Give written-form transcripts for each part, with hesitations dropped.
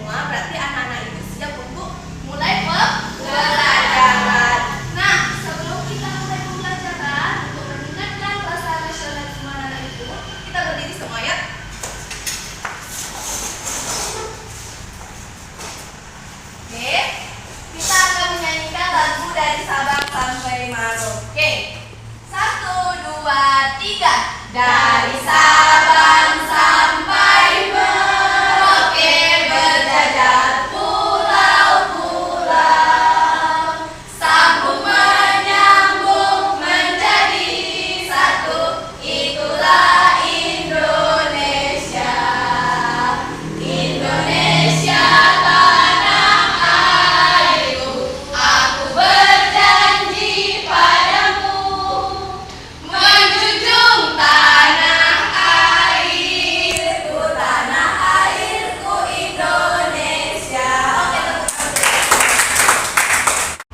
semua, berarti anak-anak itu siap untuk mulai pembelajaran. Nah, sebelum kita mulai pembelajaran, untuk meningkatkan rasa nasionalisme anak-anak itu, kita berdiri semua ya. Oke, kita akan menyanyikan lagu dari Sabang sampai Merauke. 1, 2, 3. Dari Sabang sampai Merauke berjajar pulau-pulau, sambung menyambung menjadi satu, itulah Indonesia. Indonesia tanah airku, aku berjanji padamu, menjunjung tanah airku Indonesia.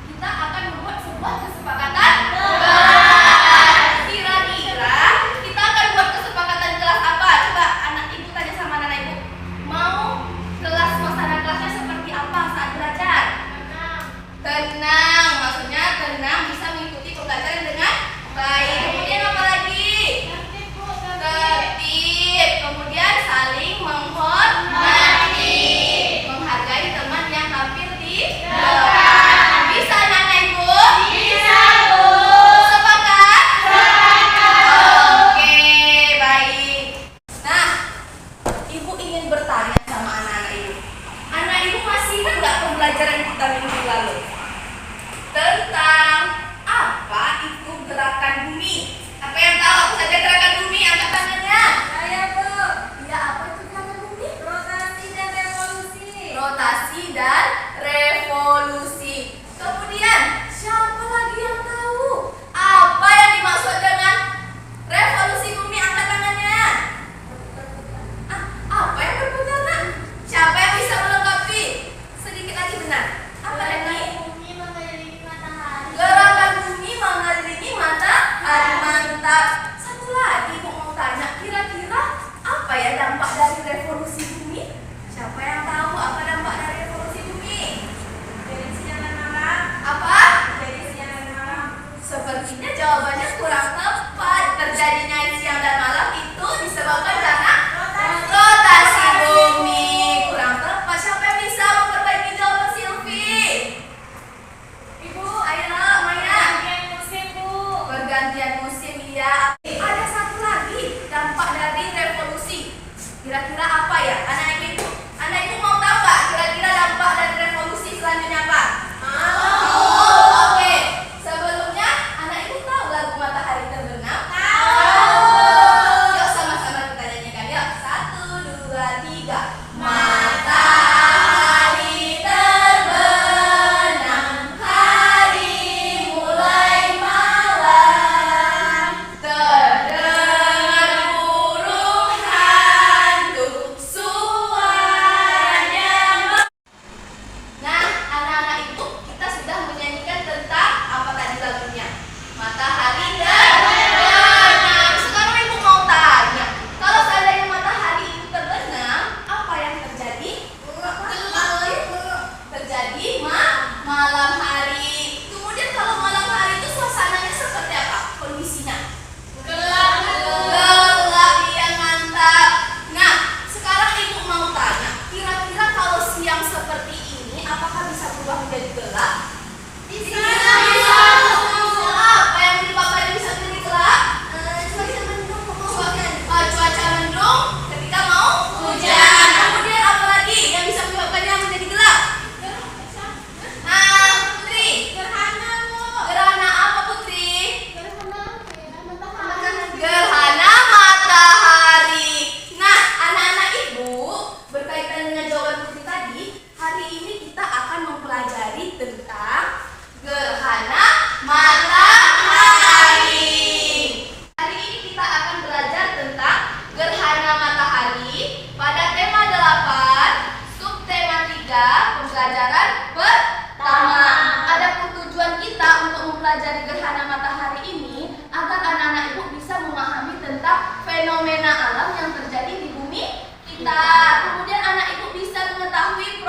Kita akan membuat sebuah kesepakatan kelas. Kira-kira kita akan buat kesepakatan kelas apa? Coba anak ibu tanya sama anak ibu. Mau kelas, suasana kelasnya seperti apa saat belajar? Tenang, maksudnya tenang, bisa mengikuti pembelajaran dengan baik. Kemudian apa lagi? Tertib. Kemudian saling menghormati, menghargai teman yang hampir di depan. Bisa anak-anak ibu? Bisa, Bu. Sepakat? Oke, baik. Nah, ibu ingin bertanya sama anak-anak ibu. Anak ibu masih ingat nggak pembelajaran kita minggu lalu? Tentang apa itu gerakan bumi? Apa yang tahu apa saja gerakan bumi? Angkat tangannya. Saya, Bu. Ya, apa itu gerakan bumi? Rotasi dan revolusi. Rotasi dan revolusi. Kemudian, siapa lagi yang tahu apa yang dimaksud dengan revolusi bumi? Angkat tangannya. Apa yang berputar, Nak? Siapa yang bisa melengkapi? Sedikit lagi benar. Apa lagi? Bumi mengelilingi matahari. Gerakan bumi mengelilingi matahari. Mantap. Satu lagi ibu mau tanya, kira-kira apa ya dampak dari revolusi bumi? Siapa yang tahu apa dampak dari revolusi bumi? Jadi siang dan malam. Apa? Jadi siang dan malam. Sepertinya jawabannya kurang tepat. Terjadinya siang dan malam itu disebabkan karena rotasi bumi. Kurang tepat. Siapa yang bisa memperbaiki jawaban Silvi? Ibu, Ayo, Maya. bagian musim, Bu. Pergantian musim, ya. Ada satu lagi dampak dari revolusi. Kira-kira apa ya? Anak ibu mau tahu nggak? Kira-kira dampak dari revolusi selanjutnya apa? Oke. Sebelumnya, anak ibu tahu lagu Matahari Terbenam? Yuk sama-sama kita nyanyikan yuk. 1, 2, 3. Matahari terbenam, hari mulai malam, terdengar burung hantu suaranya. Nah, anak-anak ibu, kita sudah menyanyikan tentang apa tadi lagunya? Matahari terbenam. Sekarang ibu mau tanya, kalau seandainya matahari itu terbenam, apa yang terjadi? Terjadi malam hari. Kemudian kalau malam hari itu suasananya seperti apa? Kondisinya? Gelap, yang mantap. Nah, sekarang ibu mau tanya, kira-kira kalau siang seperti ini, apakah bisa berubah menjadi gelap? Bisa. Apa yang menyebabkan bisa menjadi gelap? Cuaca mendung. Cuaca mendung ketika mau hujan. Kemudian apa lagi yang bisa menyebabkannya menjadi gelap? Putri. Gerhana, Bu. Gerhana apa, Putri? Matahari. Gerhana matahari. Nah, anak-anak ibu, berkaitan dengan jawaban Putri tadi, hari ini kita akan mempelajari tentang gerhana matahari. Hari ini kita akan belajar tentang gerhana matahari pada tema 8, subtema 3, pembelajaran pertama. Adapun tujuan kita untuk mempelajari gerhana matahari ini agar anak-anak ibu bisa memahami tentang fenomena alam yang terjadi di bumi kita. Kemudian anak ibu bisa mengetahui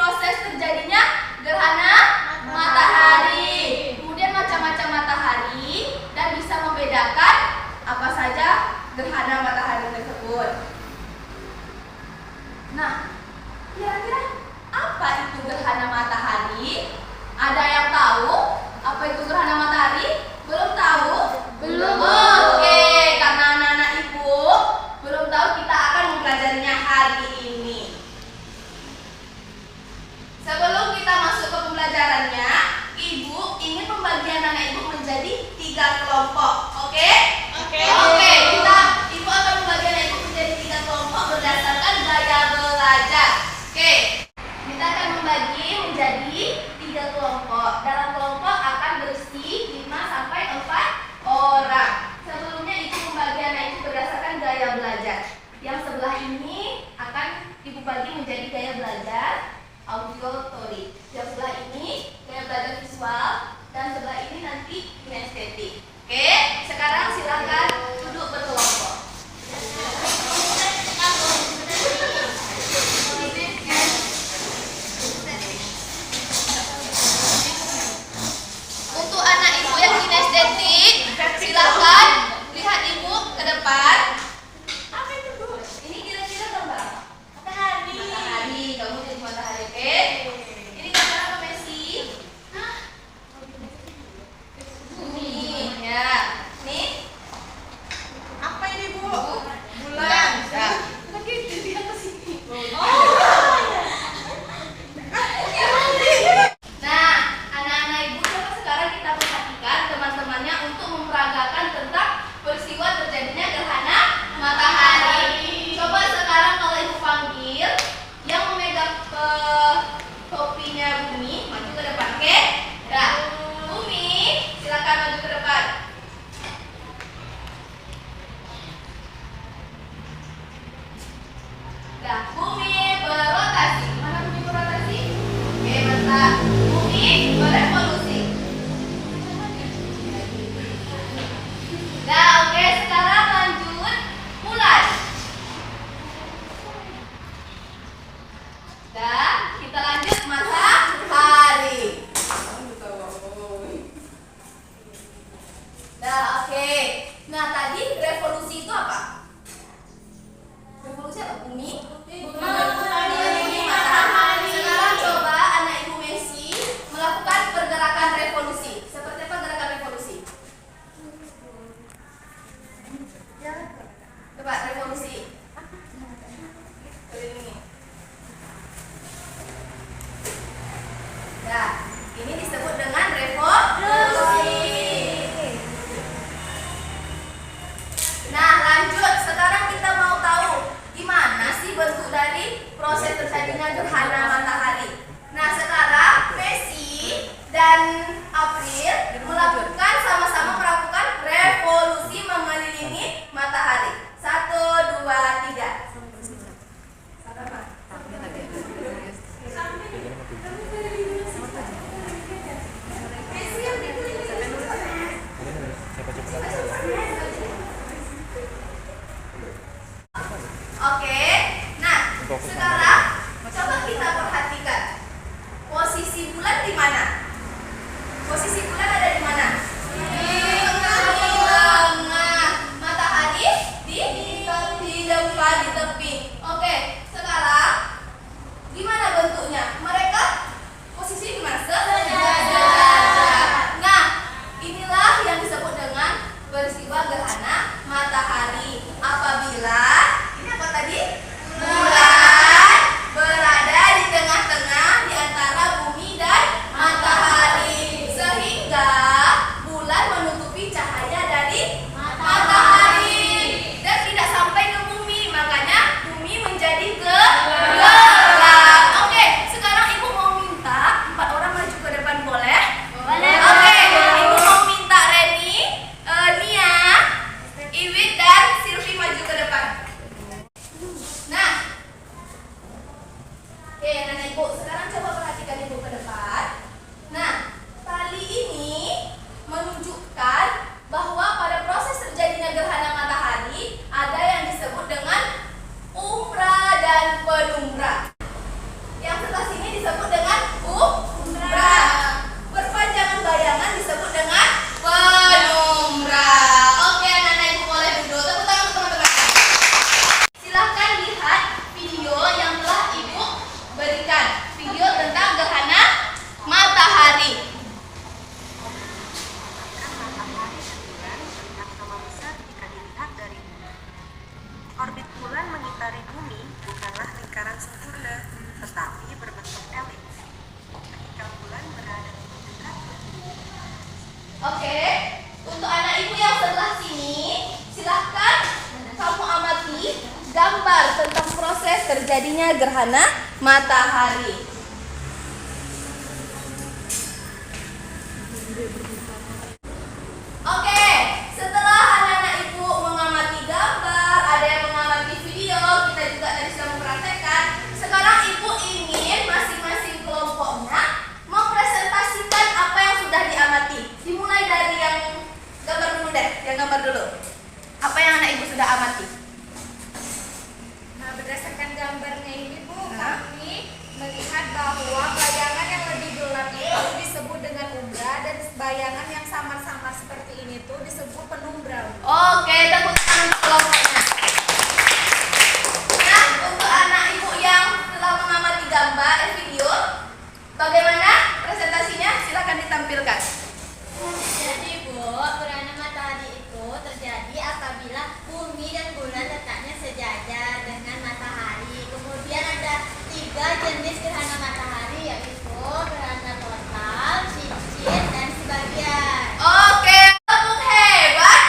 terjadinya gerhana matahari. Oke, setelah anak-anak ibu mengamati gambar, ada yang mengamati video, kita juga tadi sudah mempraktekkan. Sekarang ibu ingin masing-masing kelompoknya mempresentasikan apa yang sudah diamati. Dimulai dari yang gambar dulu deh, yang gambar dulu. Apa yang anak ibu sudah amati? Nah, berdasarkan gambarnya ini Bu, kami melihat bahwa bayangan yang lebih gelap itu disebut dengan umbra dan bayangan yang samar-samar seperti ini tuh disebut penumbra. Oke, tepuk tangan untuk kelompoknya. Nah, untuk anak ibu yang telah mengamati gambar video, bagaimana presentasinya? Silakan ditampilkan. Jadi Bu, gerhana matahari itu terjadi apabila bumi dan bulan letaknya sejajar dengan matahari. Kemudian ada 3 jenis gerhana matahari, yaitu gerhana total, cincin, dan sebagian. Oke, kamu hebat.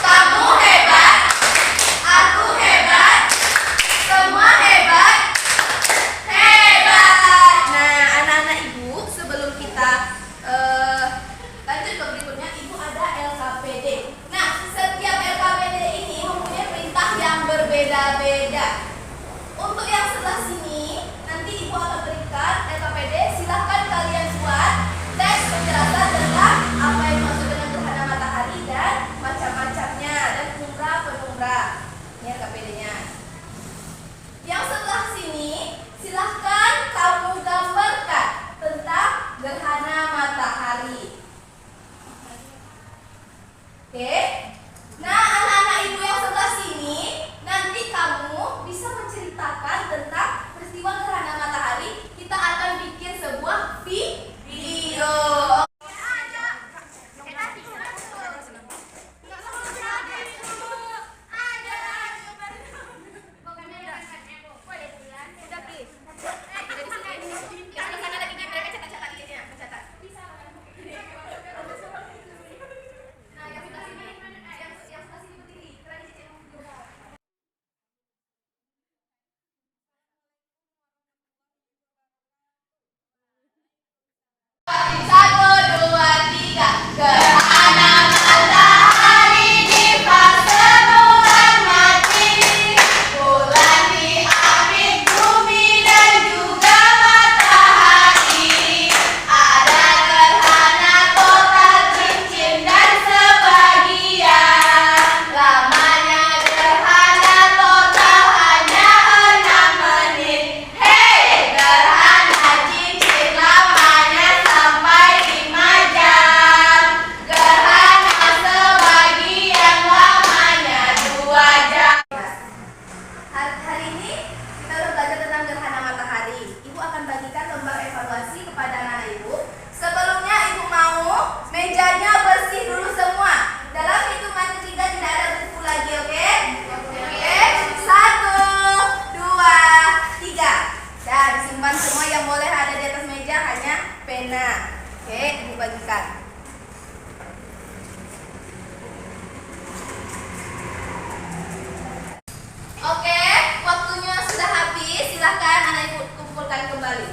Kamu hebat. Aku hebat. Semua hebat. Hebat. Nah, anak-anak ibu, sebelum kita lanjut ke berikutnya, ibu ada LKPD. Nah, setiap LKPD ini mempunyai perintah yang berbeda-beda. Untuk yang sebelah sini, nanti ibu akan berikan LKPD. Silahkan kalian buat teks penjelasan tentang apa yang dimaksud dengan gerhana matahari dan macam-macamnya dan penumbra. Ini LKPD-nya. Yang sebelah sini, silahkan kamu gambarkan tentang gerhana matahari. Oke. Nah, anak-anak ibu yang sebelah sini, nanti kamu bisa menceritakan tentang peristiwa gerhana matahari. Kita akan bikin sebuah video. Satu, dua, tiga. Gerhana matahari di fase bulan mati. Bulan diapit bumi dan juga matahari. Ada gerhana total, cincin, dan sebagian. Lamanya gerhana total hanya 6 menit. Hei, gerhana cincin lamanya sampai 5 jam. Gerhana sebagian lamanya 2 jam. Hari ini kita udah belajar tentang gerhana matahari. Ibu akan bagikan lembar evaluasi kepada anak ibu. Sebelumnya ibu mau mejanya bersih dulu semua. Dalam hitungan ketiga tidak ada buku lagi, oke? Oke. 1, 2, 3. Dan disimpan semua, yang boleh ada di atas meja hanya pena. Oke, ibu bagikan. Oke, waktunya sudah habis. Silahkan anak ibu kumpulkan kembali.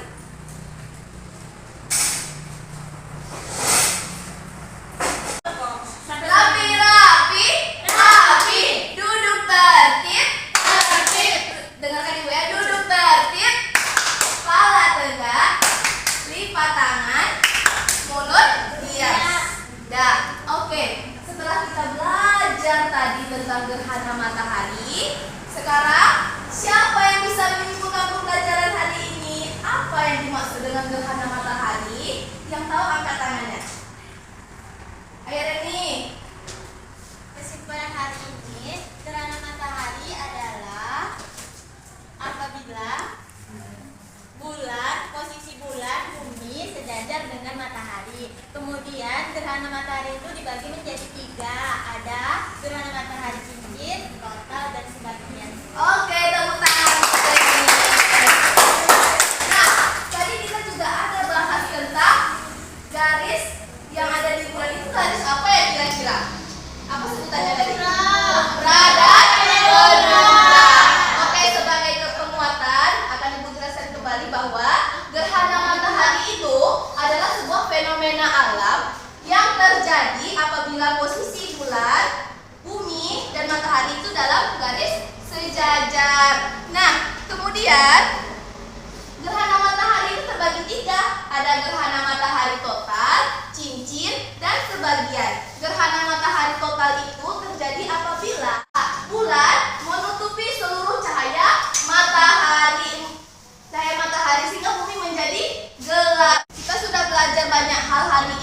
Rapi-rapi, rapi. Duduk tertib, tertib. Dengarkan ibu ya, duduk tertib. Kepala tegak, lipat tangan, mulut diam. Dah, oke. Setelah kita belajar tadi tentang gerhana matahari, sekarang siapa yang bisa menyimpulkan pembelajaran hari ini? Apa yang dimaksud dengan gerhana matahari? Yang tahu angkat tangannya. Ayo Reni. Kesimpulan hari ini, gerhana matahari adalah apabila posisi bulan, bumi sejajar dengan matahari. Kemudian gerhana matahari itu dibagi menjadi 3. Ada gerhana matahari cincin, total, dan sebagian. Oke, tepuk tangan untuk Reni. Nah, tadi kita juga ada bahas tentang garis yang ada di bulan itu. Garis apa ya kira-kira? Apa sebutannya tadi? Penumbra dan penumbra. Oke, sebagai penguat sejajar. Nah, kemudian gerhana matahari itu terbagi 3. Ada gerhana matahari total, cincin, dan sebagian. Gerhana matahari total itu terjadi apabila bulan menutupi seluruh cahaya matahari sehingga bumi menjadi gelap. Kita sudah belajar banyak hal hari